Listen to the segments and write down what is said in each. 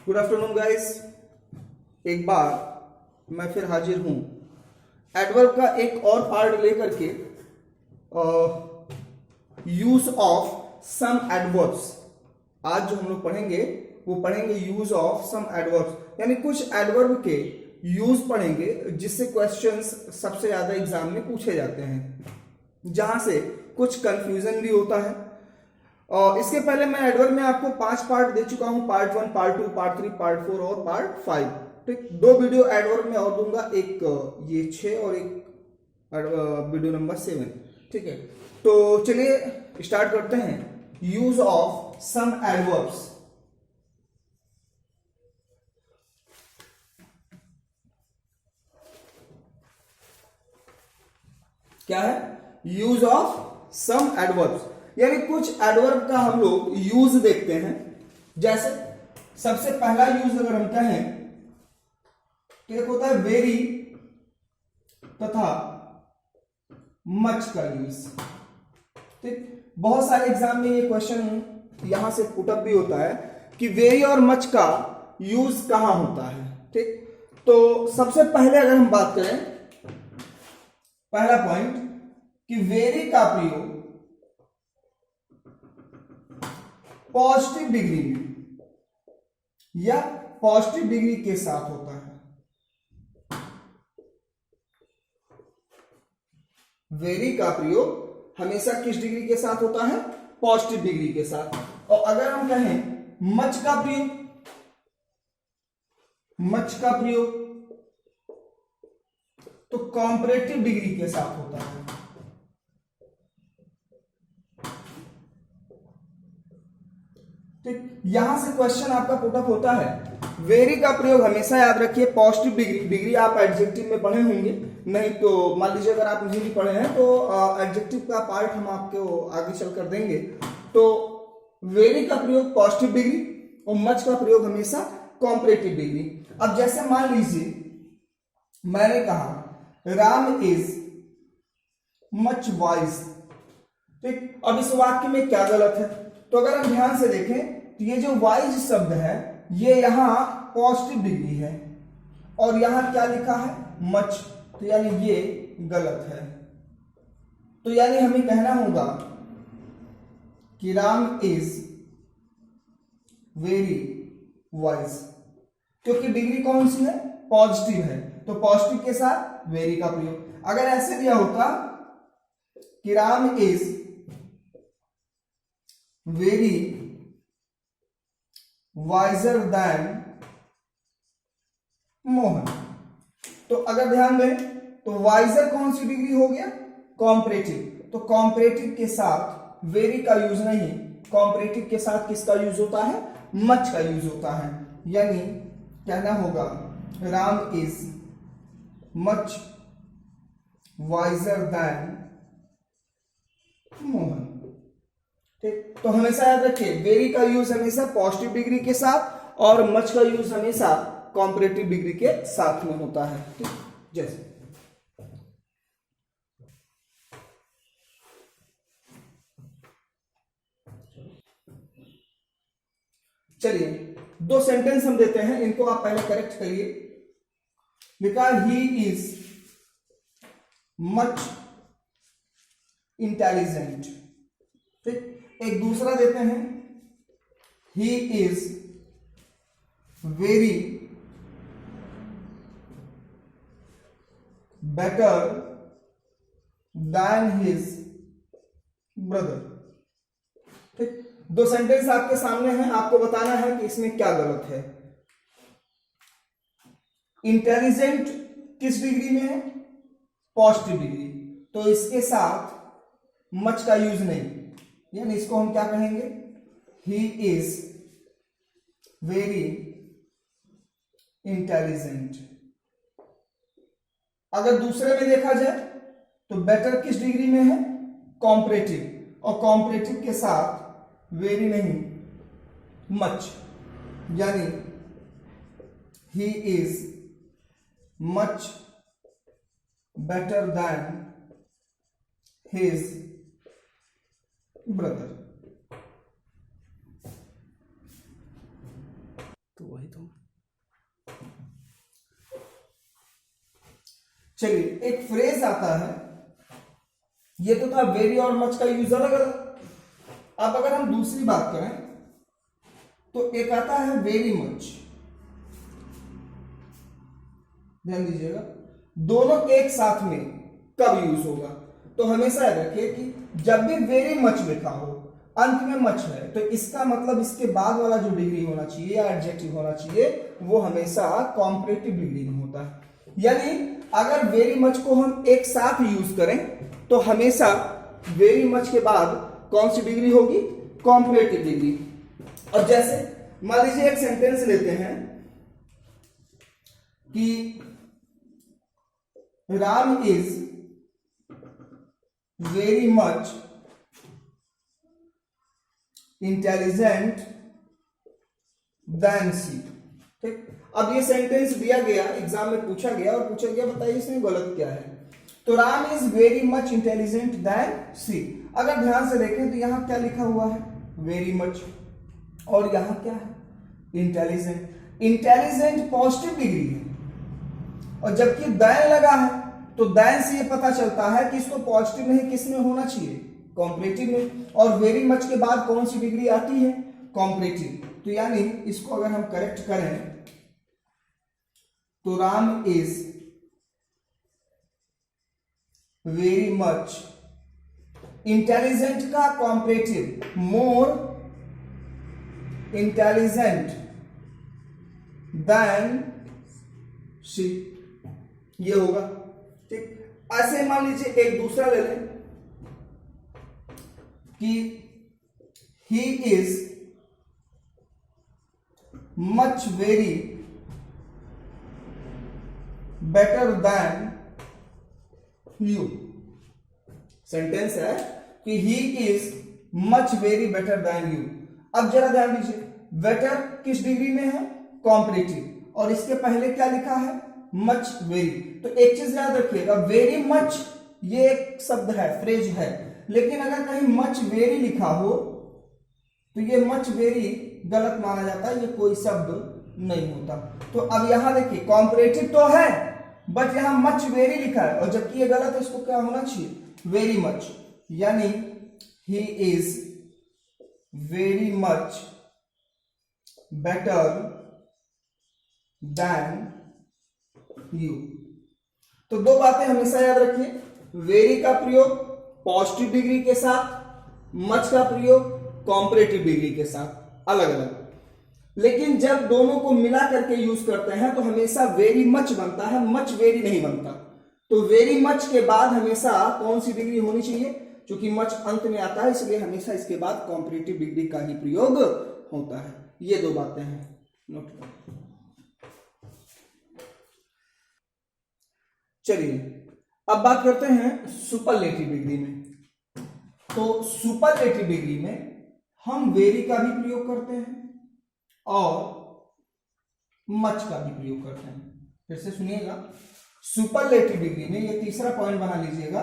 Good afternoon guys. एक बार मैं फिर हाजिर हूं एडवर्ब का एक और पार्ट लेकर के। यूज ऑफ सम एडवर्ब्स आज जो हम लोग पढ़ेंगे वो पढ़ेंगे यूज ऑफ सम एडवर्ब्स, यानी कुछ एडवर्ब के यूज पढ़ेंगे जिससे क्वेश्चंस सबसे ज्यादा एग्जाम में पूछे जाते हैं, जहां से कुछ कंफ्यूजन भी होता है। और इसके पहले मैं एडवर्ब में आपको 5 पार्ट दे चुका हूं, पार्ट 1, पार्ट 2, पार्ट 3, पार्ट 4 और पार्ट 5। ठीक, 2 वीडियो एडवर्ब में और दूंगा, एक ये 6 और एक वीडियो नंबर 7। ठीक है, तो चलिए स्टार्ट करते हैं। Use of some adverbs. क्या है? यूज ऑफ सम एडवर्ब्स, यानी कुछ एडवर्ब का हम लोग यूज देखते हैं। जैसे सबसे पहला यूज अगर हम कहें तो एक होता है वेरी तथा मच का यूज। ठीक, बहुत सारे एग्जाम में ये क्वेश्चन यहां से पुटअप भी होता है कि वेरी और मच का यूज कहां होता है। ठीक, तो सबसे पहले अगर हम बात करें, पहला पॉइंट कि वेरी का प्रयोग पॉजिटिव डिग्री में या पॉजिटिव डिग्री के साथ होता है। वेरी का प्रयोग हमेशा किस डिग्री के साथ होता है? पॉजिटिव डिग्री के साथ। और अगर हम कहें मच का प्रयोग, मच का प्रयोग तो कॉम्परेटिव डिग्री के साथ होता है। ठीक, यहां से क्वेश्चन आपका पुटअप होता है। वेरी का प्रयोग हमेशा याद रखिए पॉजिटिव डिग्री। डिग्री आप एडजेक्टिव में पढ़े होंगे, नहीं तो मान लीजिए अगर आप नहीं भी पढ़े हैं तो एडजेक्टिव का पार्ट हम आपको आगे चलकर देंगे। तो वेरी का प्रयोग पॉजिटिव डिग्री और मच का प्रयोग हमेशा कॉम्परेटिव डिग्री। अब जैसे मान लीजिए मैंने कहा राम इज मच वाइज। ठीक, अब इस वाक्य में क्या गलत है? तो अगर हम ध्यान से देखें तो ये जो वाइज शब्द है ये यहां पॉजिटिव डिग्री है और यहां क्या लिखा है? मच, तो यानी ये गलत है। तो यानी हमें कहना होगा कि राम इज वेरी वाइज, क्योंकि डिग्री कौन सी है? पॉजिटिव है, तो पॉजिटिव के साथ वेरी का प्रयोग। अगर ऐसे दिया होता कि Ram is very visor then Mohan, तो अगर ध्यान दें तो वाइजर कौन सी डिग्री हो गया? कॉम्परेटिव, तो कॉम्परेटिव के साथ वेरी का यूज नहीं, कॉम्परेटिव के साथ किसका यूज होता है? मच का यूज होता है। यानी कहना होगा Ram is much visor then Mohan. ठीक, तो हमेशा याद रखिए वेरी का यूज हमेशा पॉजिटिव डिग्री के साथ और मच का यूज हमेशा कॉम्परेटिव डिग्री के साथ में होता है। ठीक, जैसे चलिए 2 सेंटेंस हम देते हैं, इनको आप पहले करेक्ट करिए। लिखा ही इज मच इंटेलिजेंट। ठीक, एक दूसरा देते हैं he is very better than his brother. ठीक, 2 सेंटेंस आपके सामने हैं, आपको बताना है कि इसमें क्या गलत है। इंटेलिजेंट किस डिग्री में है? पॉजिटिव डिग्री, तो इसके साथ मच का यूज नहीं, यानी इसको हम क्या कहेंगे? He is very intelligent. अगर दूसरे में देखा जाए तो बेटर किस डिग्री में है? कॉम्परेटिव, और कॉम्परेटिव के साथ वेरी नहीं मच, यानी he is much better than his brother. तो वही तो। चलिए, एक फ्रेज आता है, ये तो था वेरी और मच का यूज अलग अलग। अब अगर हम दूसरी बात करें तो एक आता है वेरी मच। ध्यान दीजिएगा, दोनों एक साथ में कब यूज होगा, तो हमेशा याद रखिए कि जब भी वेरी मच लिखा हो, अंत में मच है, तो इसका मतलब इसके बाद वाला जो डिग्री होना चाहिए या एडजेक्टिव होना चाहिए वो हमेशा कॉम्परेटिव डिग्री में होता है। यानी अगर वेरी मच को हम एक साथ यूज करें तो हमेशा वेरी मच के बाद कौन सी डिग्री होगी, कॉम्परेटिव डिग्री। और जैसे मान लीजिए एक सेंटेंस लेते हैं कि Ram is very much intelligent than C. ठीक, अब ये सेंटेंस दिया गया, एग्जाम में पूछा गया और पूछा गया बताइए इसमें गलत क्या है। तो Ram is very much intelligent than C. अगर ध्यान से देखें तो यहां क्या लिखा हुआ है, वेरी मच, और यहां क्या है, इंटेलिजेंट। इंटेलिजेंट पॉजिटिव डिग्री है, और जबकि देन लगा है तो देन से ये पता चलता है कि इसको पॉजिटिव नहीं किस में होना चाहिए, कॉम्परेटिव में। और वेरी मच के बाद कौन सी डिग्री आती है, कॉम्परेटिव। तो यानी इसको अगर हम करेक्ट करें तो Ram is very much intelligent का comparative, more intelligent than she, ये होगा। ठीक, ऐसे मान लीजिए एक दूसरा ले लें कि he is much very better than you. Sentence है कि he is much very better than you. अब जरा ध्यान दीजिए, बेटर किस डिग्री में है, कॉम्परेटिव, और इसके पहले क्या लिखा है, मच वेरी। तो एक चीज याद रखिएगा, वेरी मच ये एक शब्द है, फ्रेज है, लेकिन अगर कहीं मच वेरी लिखा हो तो ये मच वेरी गलत माना जाता है, ये कोई शब्द नहीं होता। तो अब यहां देखिए कॉम्परेटिव तो है बट यहां मच वेरी लिखा है, और जबकि ये गलत है, इसको क्या होना चाहिए, वेरी मच। यानी he is very much better than you. तो दो बातें हमेशा याद रखिए, वेरी का प्रयोग पॉजिटिव डिग्री के साथ, मच का प्रयोग कॉम्परेटिव डिग्री के साथ, अलग अलग। लेकिन जब दोनों को मिला करके यूज करते हैं तो हमेशा वेरी मच बनता है, मच वेरी नहीं बनता। तो वेरी मच के बाद हमेशा कौन सी डिग्री होनी चाहिए, क्योंकि मच अंत में आता है इसलिए हमेशा इसके बाद कॉम्परेटिव डिग्री का ही प्रयोग होता है। ये दो बातें हैं, नोट करें। चलिए अब बात करते हैं सुपरलेटिव डिग्री में। तो सुपरलेटिव डिग्री में हम वेरी का भी प्रयोग करते हैं और मच का भी प्रयोग करते हैं। फिर से सुनिएगा, सुपरलेटिव डिग्री में, ये तीसरा पॉइंट बना लीजिएगा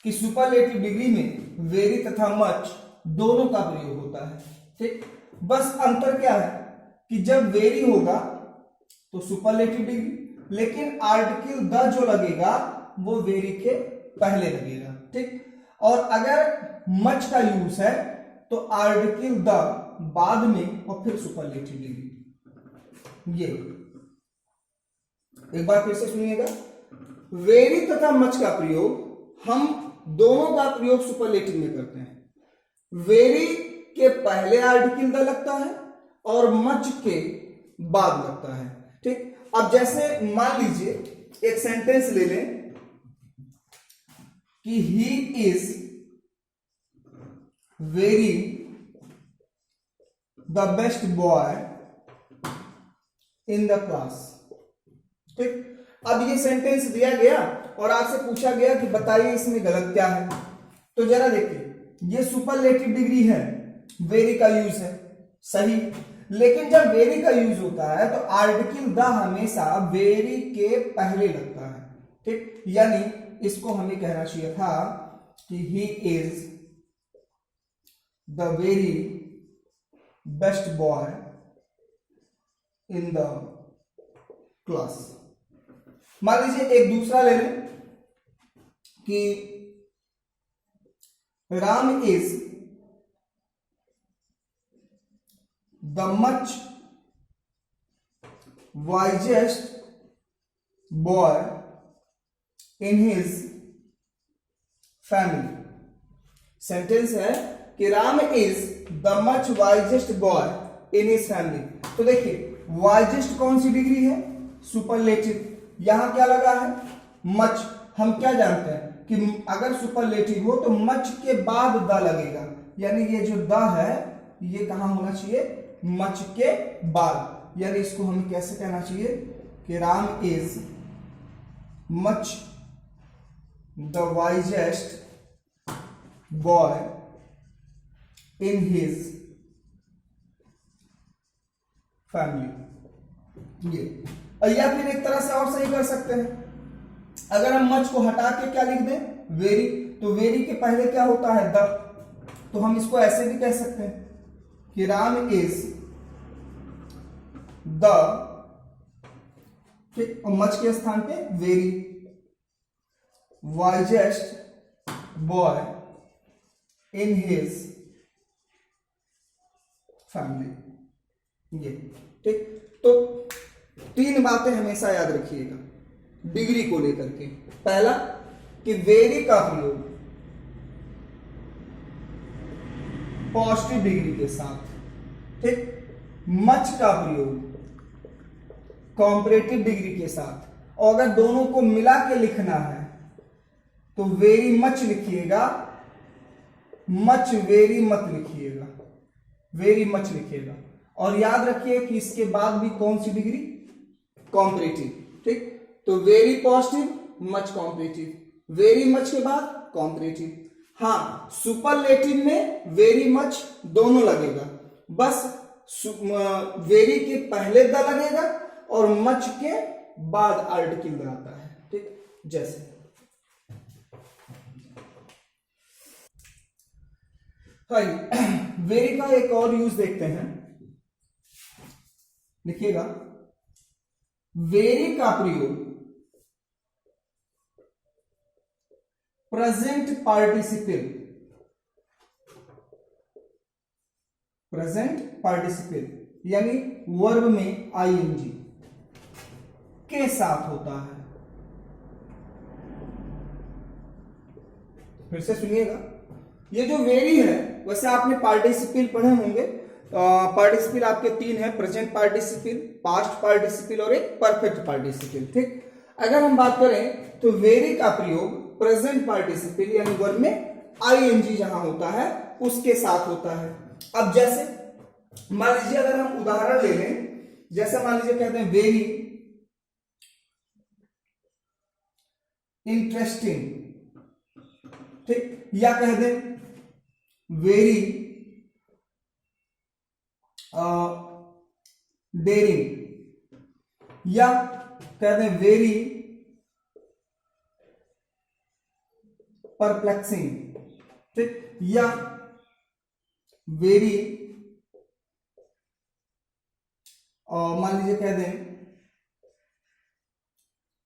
कि सुपरलेटिव डिग्री में वेरी तथा मच दोनों का प्रयोग होता है। ठीक, बस अंतर क्या है कि जब वेरी होगा तो सुपरलेटिव डिग्री, लेकिन आर्टिकल द जो लगेगा वो वेरी के पहले लगेगा। ठीक, और अगर मच का यूज है तो आर्टिकल द बाद में और फिर सुपरलेटिव डिग्री। ये एक बार फिर से सुनिएगा, वेरी तथा मच का प्रयोग हम दोनों का प्रयोग सुपरलेटिव में करते हैं। वेरी के पहले आर्टिकल द लगता है और मच के बाद लगता है। ठीक, अब जैसे मान लीजिए एक सेंटेंस ले लें कि he is very the best boy in the class. ठीक, अब ये सेंटेंस दिया गया और आपसे पूछा गया कि बताइए इसमें गलत क्या है। तो जरा देखिए, ये सुपरलेटिव डिग्री है, वेरी का यूज है, सही, लेकिन जब वेरी का यूज होता है तो आर्टिकल द हमेशा वेरी के पहले लगता है। ठीक, यानी इसको हमें कहना चाहिए था कि he is the very best boy in the class. मान लीजिए एक दूसरा ले लें कि Ram is the much wisest boy in his family. Sentence है कि Ram is the much wisest boy in his family. तो देखिए वाइजेस्ट कौन सी डिग्री है? सुपरलेटिव। यहां क्या लगा है? मच। हम क्या जानते हैं कि अगर सुपरलेटिव हो तो मच के बाद द लगेगा, यानी ये जो द है ये कहां होना चाहिए? मच के बाद। यानी इसको हमें कैसे कहना चाहिए कि Ram is much the wisest boy in his family. ये या फिर एक तरह से और सही कर सकते हैं, अगर हम मच को हटा के क्या लिख दें? वेरी। तो वेरी के पहले क्या होता है? द। तो हम इसको ऐसे भी कह सकते हैं कि राम इज द, ठीक, और मच के स्थान पे very wisest boy in his family. ये ठीक। तो तीन बातें हमेशा याद रखिएगा डिग्री को लेकर के। पहला कि वेरी का प्रयोग पॉजिटिव डिग्री के साथ, ठीक। मच का प्रयोग कॉम्परेटिव डिग्री के साथ। और अगर दोनों को मिला के लिखना है तो वेरी मच लिखिएगा, मच वेरी मत लिखिएगा, वेरी मच लिखिएगा। और याद रखिए कि इसके बाद भी कौन सी डिग्री? कॉम्परेटिव, ठीक। तो very positive, much comparative, very much के बाद कॉम्परेटिव। हाँ, सुपरलेटिव में वेरी मच दोनों लगेगा, बस वेरी के पहले द लगेगा और मच के बाद आर्टिकल द आता है, ठीक। जैसे वेरी का एक और यूज देखते हैं, लिखिएगा। वेरी का प्रयोग प्रेजेंट पार्टिसिपल, प्रेजेंट पार्टिसिपल यानी वर्ब में आईएनजी के साथ होता है। फिर से सुनिएगा, ये जो वेरी है, वैसे आपने पार्टिसिपल पढ़े होंगे। पार्टिसिपल आपके तीन है, प्रेजेंट पार्टिसिपल, पास्ट पार्टिसिपल और एक परफेक्ट पार्टिसिपल, ठीक। अगर हम बात करें तो वेरी का प्रयोग प्रेजेंट पार्टिसिपल यानी वर्ब में आईएनजी जहां होता है उसके साथ होता है। अब जैसे मान लीजिए अगर हम उदाहरण ले लें, जैसे मान लीजिए कहते हैं वेरी इंटरेस्टिंग, ठीक, या कह दें वेरी डेयरिंग, या कह दें वेरी परप्लेक्सिंग, ठीक, या वेरी मान लीजिए कह दें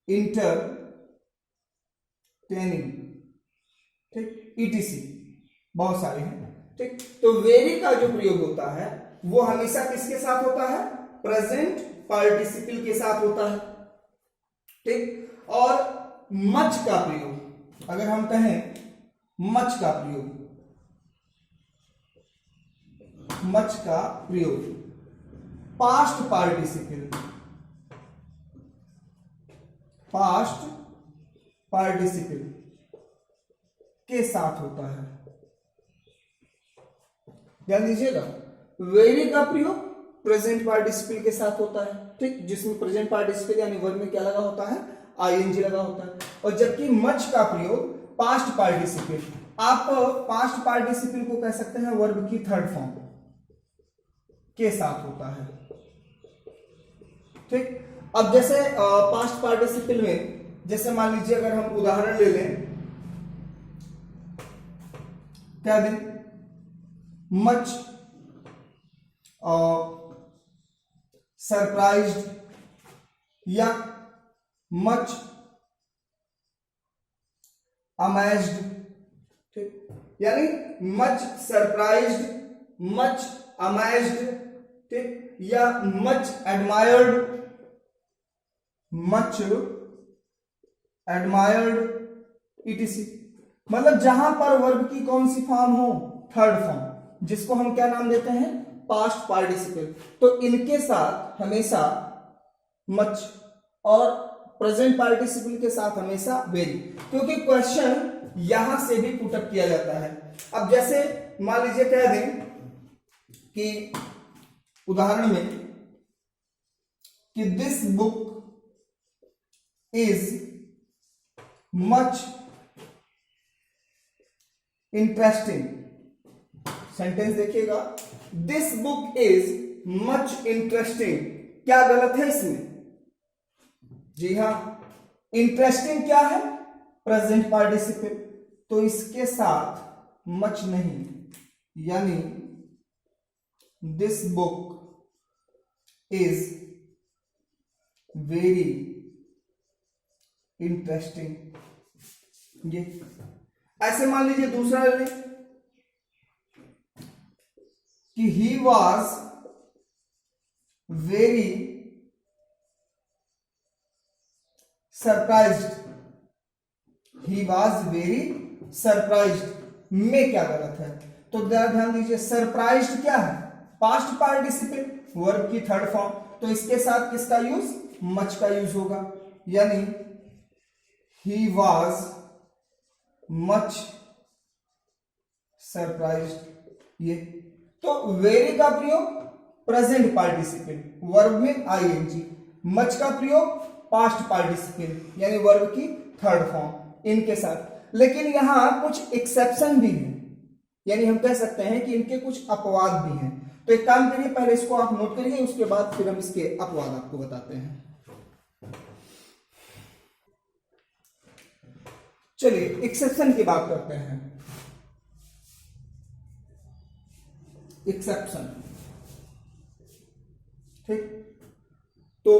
इंटरटेनिंग, ठीक, ईटीसी, बहुत सारे हैं, ठीक। तो वेरी का जो प्रयोग होता है वो हमेशा किसके साथ होता है? प्रेजेंट पार्टिसिपल के साथ होता है, ठीक। और मच का प्रयोग, अगर हम कहें मच का प्रयोग, मच का प्रयोग पास्ट पार्टिसिपल, पास्ट पार्टिसिपल के साथ होता है। ध्यान दीजिएगा, वेरी का प्रयोग प्रेजेंट पार्टिसिपल के साथ होता है, ठीक, जिसमें प्रेजेंट पार्टिसिपल यानी वर्ब में क्या लगा होता है? आईएनजी लगा होता है। और जबकि मच का प्रयोग पास्ट पार्टिसिपल, आप पास्ट पार्टिसिपल को कह सकते हैं वर्ब की थर्ड फॉर्म के साथ होता है, ठीक। अब जैसे पास्ट पार्टिसिपल में, जैसे मान लीजिए अगर हम उदाहरण ले लें, क्या दें? मच सरप्राइज्ड या मच अमेज्ड, ठीक, यानी मच सरप्राइज्ड, मच अमेज्ड, ठीक, या much admired, much admired etc। मतलब जहां पर वर्ब की कौन सी फॉर्म हो, थर्ड फॉर्म, जिसको हम क्या नाम देते हैं, पास्ट पार्टिसिपल। तो इनके साथ हमेशा मच और प्रेजेंट पार्टिसिपल के साथ हमेशा वेरी, क्योंकि क्वेश्चन यहां से भी पुटअप किया जाता है। अब जैसे मान लीजिए कह दें कि उदाहरण में कि this book is much interesting, sentence देखिएगा, this book is much interesting, क्या गलत है इसमें? जी हां, इंटरेस्टिंग क्या है, प्रेजेंट पार्टिसिपल, तो इसके साथ मच नहीं, यानी this book is very interesting. ये ऐसे मान लीजिए दूसरा ले लें कि he was very surprised, he was very surprised में क्या गलत है? तो ध्यान दीजिए, सरप्राइज्ड क्या है, पास्ट पार्टिसिपल, वर्ब की थर्ड फॉर्म, तो इसके साथ किसका यूज, मच का यूज होगा, यानी ही वॉज मच सरप्राइज्ड। ये तो वेरी का प्रयोग प्रेजेंट पार्टिसिपल, वर्ब में आईएनजी, मच का प्रयोग पास्ट पार्टिसिपल यानी वर्ब की थर्ड फॉर्म, इनके साथ। लेकिन यहां कुछ एक्सेप्शन भी है, यानी हम कह सकते हैं कि इनके कुछ अपवाद भी हैं। तो एक काम करिए, पहले इसको आप नोट करिए, उसके बाद फिर हम इसके अपवाद आपको बताते हैं। चलिए एक्सेप्शन की बात करते हैं। एक्सेप्शन, ठीक, तो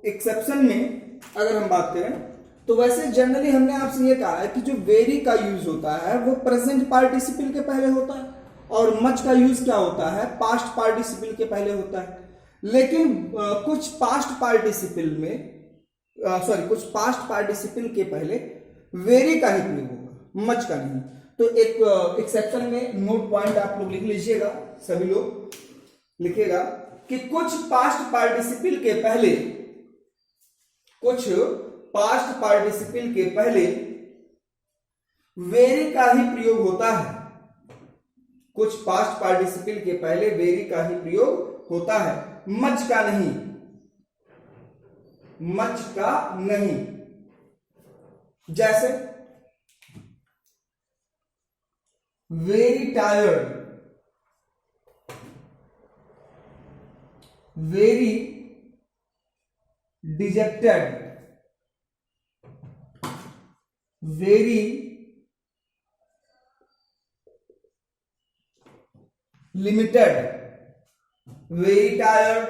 एक्सेप्शन में अगर हम बात करें तो वैसे जनरली हमने आपसे ये कहा है कि जो वेरी का यूज होता है वो प्रेजेंट पार्टिसिपल के पहले होता है, और मच का यूज क्या होता है, पास्ट पार्टिसिपल के पहले होता है। लेकिन कुछ पास्ट पार्टिसिपल के पहले वेरी का ही प्रयोग होगा, मच का नहीं। तो एक एक्सेप्शन में नोट पॉइंट आप लोग लिख लीजिएगा, सभी लोग लिखेगा कि कुछ पास्ट पार्टिसिपल के पहले वेरी का ही प्रयोग होता है, कुछ पास्ट पार्टिसिपल के पहले वेरी का ही प्रयोग होता है, मच का नहीं, मच का नहीं। जैसे very tired, very dejected, very limited, very tired,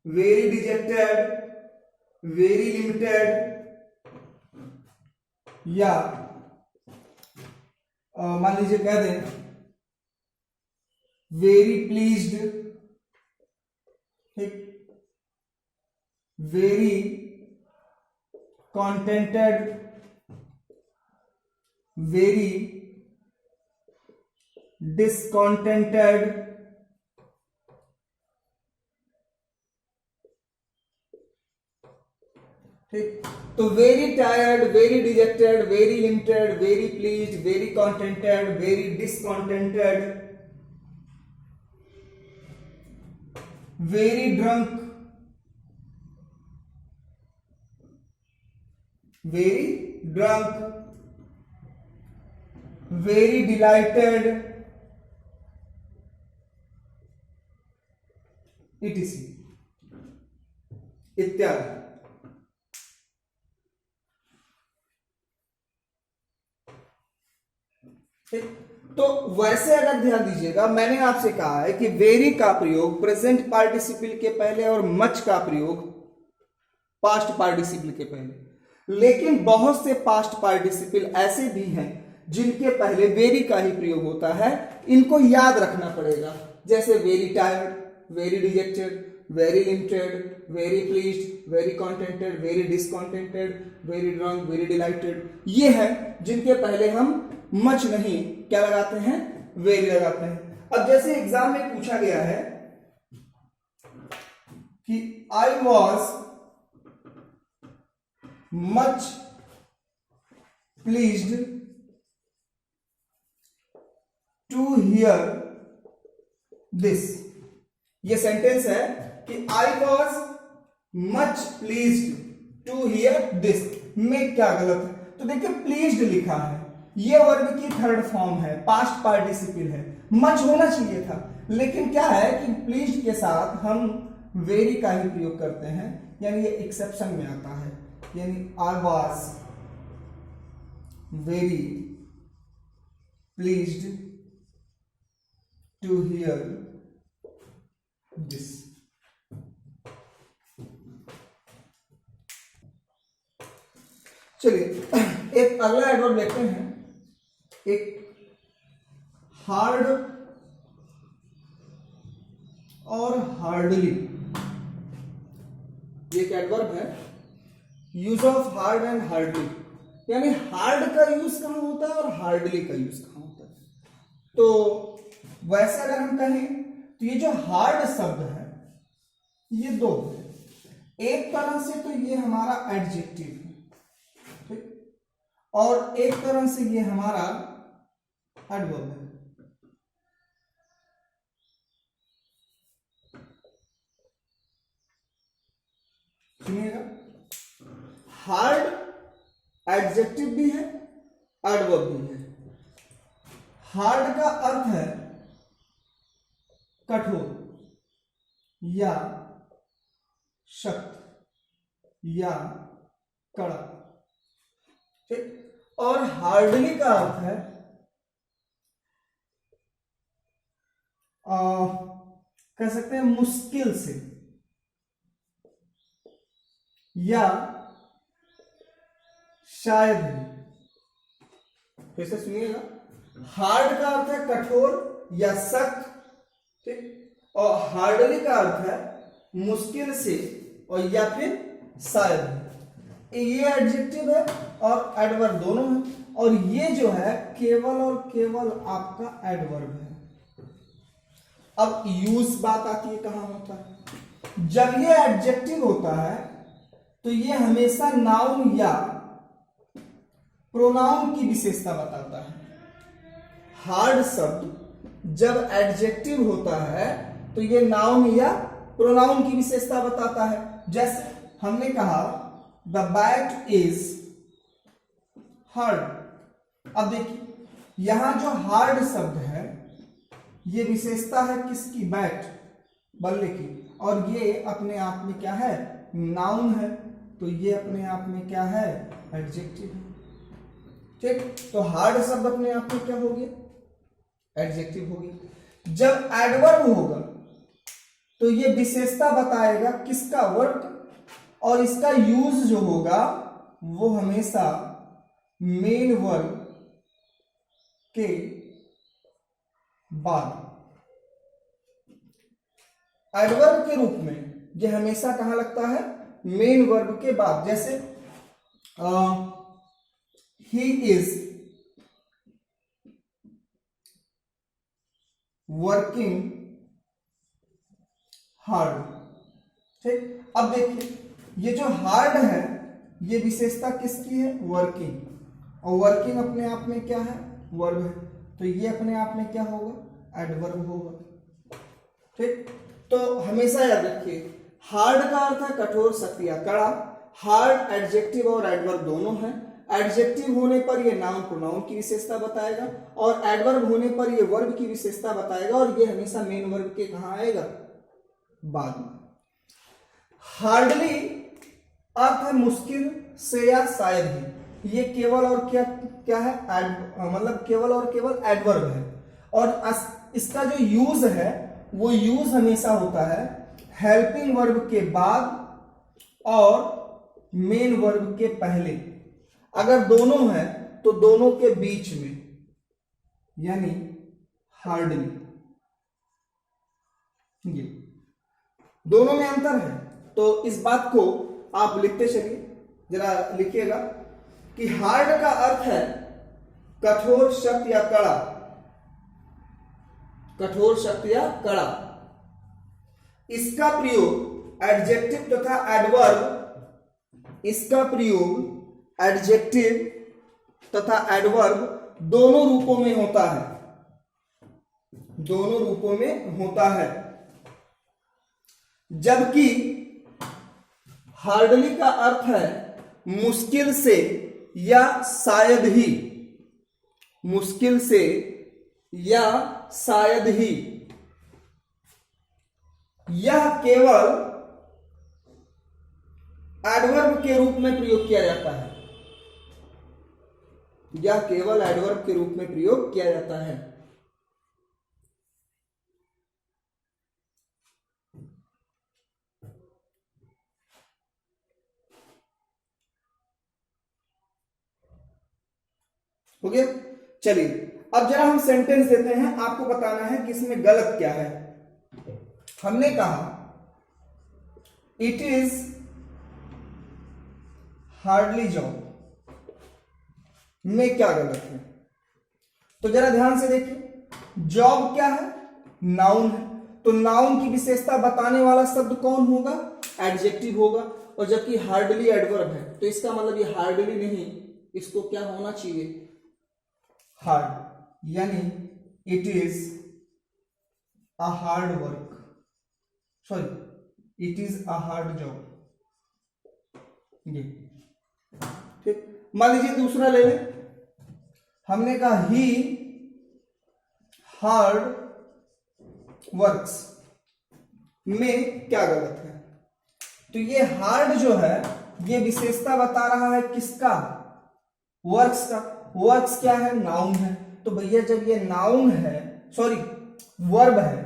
very dejected, very limited, या मान लीजिए कह दें वेरी प्लीज्ड, ठीक, वेरी कॉन्टेंटेड, वेरी डिसकॉन्टेंटेड, ठीक। तो very tired, very dejected, very limited, very pleased, very contented, very discontented, very drunk, very drunk, very delighted etc इत्यादि। ठीक, तो वैसे अगर ध्यान दीजिएगा, मैंने आपसे कहा है कि वेरी का प्रयोग प्रेजेंट पार्टिसिपल के पहले और मच का प्रयोग पास्ट पार्टिसिपल के पहले। लेकिन बहुत से पास्ट पार्टिसिपल ऐसे भी हैं जिनके पहले वेरी का ही प्रयोग होता है, इनको याद रखना पड़ेगा। जैसे very tired, very dejected, very limited, very pleased, very contented, very discontented, very drunk, very delighted, ये है जिनके पहले हम मच नहीं क्या लगाते हैं, वेरी लगाते हैं। अब जैसे एग्जाम में पूछा गया है कि I was much pleased to hear this, ये सेंटेंस है कि I was much pleased to hear this में क्या गलत है? तो देखिए प्लीज्ड लिखा है, ये वर्ब की थर्ड फॉर्म है, पास्ट पार्टिसिपल है, मच होना चाहिए था। लेकिन क्या है कि प्लीज्ड के साथ हम वेरी का ही प्रयोग करते हैं, यानी ये एक्सेप्शन में आता है। यानी I was very pleased to hear this. चलिए एक अगला एडवर्ब देखते हैं, एक हार्ड और हार्डली, ये एक एडवर्ब है। Use of hard and hardly, यानी हार्ड का यूज कहां होता है और हार्डली का यूज कहां होता है। तो वैसे अगर हम कहें तो ये जो हार्ड शब्द है ये दो है, एक तरह से तो ये हमारा एडजेक्टिव है, ठीक, और एक तरह से ये हमारा एडवर्ब है। सुनिएगा, हार्ड एडजेक्टिव भी है, एडवर्ब भी है। हार्ड का अर्थ है कठोर या सख्त या कड़ा, ठीक, और हार्डली का अर्थ है कह सकते हैं मुश्किल से या शायद ही। फिर से सुनिएगा, हार्ड का अर्थ है कठोर या सख्त, ठीक, और हार्डली का अर्थ है मुश्किल से और या फिर शायद। ये एडजेक्टिव है और एडवर्ब दोनों है, और ये जो है केवल और केवल आपका एडवर्ब है। अब यूज बात आती है कहां होता है, जब ये एडजेक्टिव होता है तो ये हमेशा नाउन या प्रोनाउन की विशेषता बताता है। हार्ड शब्द जब एडजेक्टिव होता है तो ये नाउन या प्रोनाउन की विशेषता बताता है। जैसे हमने कहा द बैट इज हार्ड। अब देखिए यहां जो हार्ड शब्द है ये विशेषता है किसकी, बैट, बल्ले की, और ये अपने आप में क्या है, नाउन है, तो ये अपने आप में क्या है, एडजेक्टिव है, ठीक। तो हार्ड शब्द अपने आप में क्या हो गया, एडजेक्टिव हो गया। जब एडवर्ब होगा तो ये विशेषता बताएगा किसका, वर्ब, और इसका यूज जो होगा वो हमेशा मेन वर्ब के बाद। एडवर्ब के रूप में ये हमेशा कहां लगता है, मेन वर्ब के बाद। जैसे ही इज वर्किंग हार्ड, ठीक। अब देखिए ये जो हार्ड है ये विशेषता किसकी है, वर्किंग, और वर्किंग अपने आप में क्या है, वर्ब है, तो ये अपने आप में क्या होगा, एडवर्ब होगा, ठीक। तो हमेशा याद रखिए हार्ड का अर्थ है कठोर, सख्त या कड़ा। हार्ड एडजेक्टिव और एडवर्ब दोनों है। एडजेक्टिव होने पर ये नाउन प्रोनाउन की विशेषता बताएगा, और एडवर्ब होने पर ये वर्ब की विशेषता बताएगा, और ये हमेशा मेन वर्ब के कहां आएगा, बाद में। हार्डली अर्थ है मुश्किल से या शायद ही, ये केवल और क्या क्या है, मतलब केवल और केवल एडवर्ब है। और इसका जो यूज है वो यूज हमेशा होता है हेल्पिंग वर्ब के बाद और मेन वर्ब के पहले। अगर दोनों है तो दोनों के बीच में, यानी हार्डली। ये दोनों में अंतर है, तो इस बात को आप लिखते चलिए, जरा लिखिएगा कि हार्ड का अर्थ है कठोर, सख्त या कड़ा। कठोर, सख्त या कड़ा। इसका प्रयोग एडजेक्टिव तथा एडवर्ब, इसका प्रयोग एडजेक्टिव तथा एडवर्ब दोनों रूपों में होता है, दोनों रूपों में होता है। जबकि हार्डली का अर्थ है मुश्किल से या शायद ही, मुश्किल से या शायद ही। यह केवल एडवर्ब के रूप में प्रयोग किया जाता है, यह केवल एडवर्ब के रूप में प्रयोग किया जाता है। हो गया? चलिए अब जरा हम सेंटेंस देते हैं, आपको बताना है कि इसमें गलत क्या है। हमने कहा इट इज हार्डली जॉब, में क्या गलत है? तो जरा ध्यान से देखिए, जॉब क्या है? नाउन है, तो नाउन की विशेषता बताने वाला शब्द कौन होगा? एडजेक्टिव होगा। और जबकि हार्डली एडवर्ब है, तो इसका मतलब ये हार्डली नहीं, इसको क्या होना चाहिए? हार्ड, यानी it is a hard work, sorry it is a hard job. ये ठीक। मान लीजिए दूसरा ले लें, हमने कहा ही हार्ड वर्क्स, में क्या गलत है? तो ये हार्ड जो है ये विशेषता बता रहा है किसका? वर्क्स का। वर्क्स क्या है? नाउन है। तो भैया जब ये नाउन है, सॉरी वर्ब है,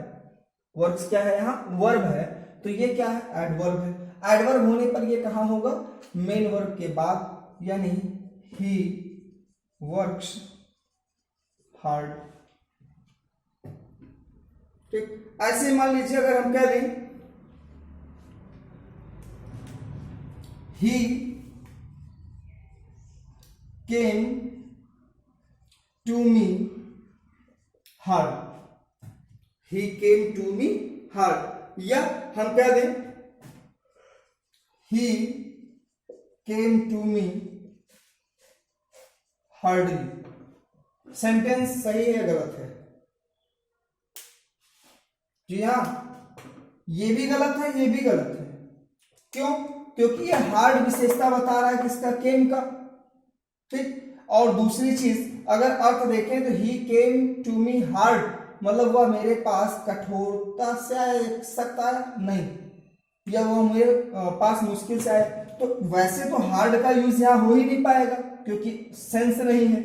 वर्क्स क्या है यहां? वर्ब है, तो ये क्या है? एडवर्ब है। एडवर्ब होने पर ये कहां होगा? मेन वर्ब के बाद, यानी ही वर्क्स हार्ड। ठीक। ऐसे मान लीजिए अगर हम कह दें he came to me hard, he came to me hard. या हम कह दें he came to me hardly. Sentence सही है गलत है? जी हाँ, ये भी गलत है, ये भी गलत है। क्यों? क्योंकि ये हार्ड विशेषता बता रहा है किसका? केम का। ठीक। और दूसरी चीज अगर अर्थ देखें तो ही केम टू मी हार्ड, मतलब वह मेरे पास कठोरता से आ सकता है नहीं, या वह मेरे पास मुश्किल से आए। तो वैसे तो हार्ड का यूज यहां हो ही नहीं पाएगा, क्योंकि सेंस नहीं है,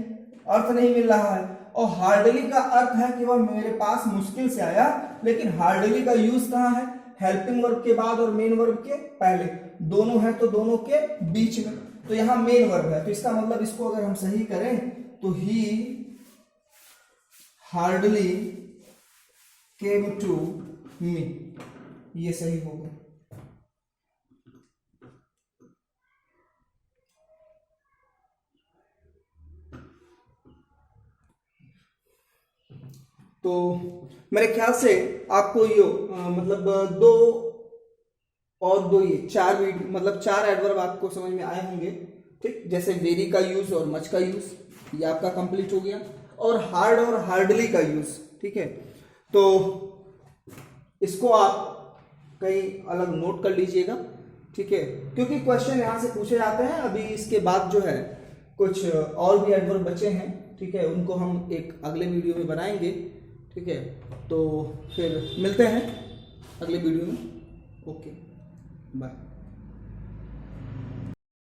अर्थ नहीं मिल रहा है। और हार्डली का अर्थ है कि वह मेरे पास मुश्किल से आया, लेकिन हार्डली का यूज कहां है? हेल्पिंग वर्ब के बाद और मेन वर्ब के पहले। दोनों है तो दोनों के बीच में, तो यहां मेन वर्ब है, तो इसका मतलब इसको अगर हम सही करें तो ही हार्डली केम टू मी, ये सही होगा। तो मेरे ख्याल से आपको ये मतलब दो और दो, ये चार मतलब चार एडवर्ब आपको समझ में आए होंगे। ठीक। जैसे वेरी का यूज और मच का यूज, ये आपका कंप्लीट हो गया। और हार्ड और हार्डली का यूज। ठीक है, तो इसको आप कहीं अलग नोट कर लीजिएगा। ठीक है, क्योंकि क्वेश्चन यहां से पूछे जाते हैं। अभी इसके बाद जो है कुछ और भी एडवर्ब बचे हैं। ठीक है, उनको हम एक अगले वीडियो में बनाएंगे। ठीक है, तो फिर मिलते हैं अगले वीडियो में। Okay, bye.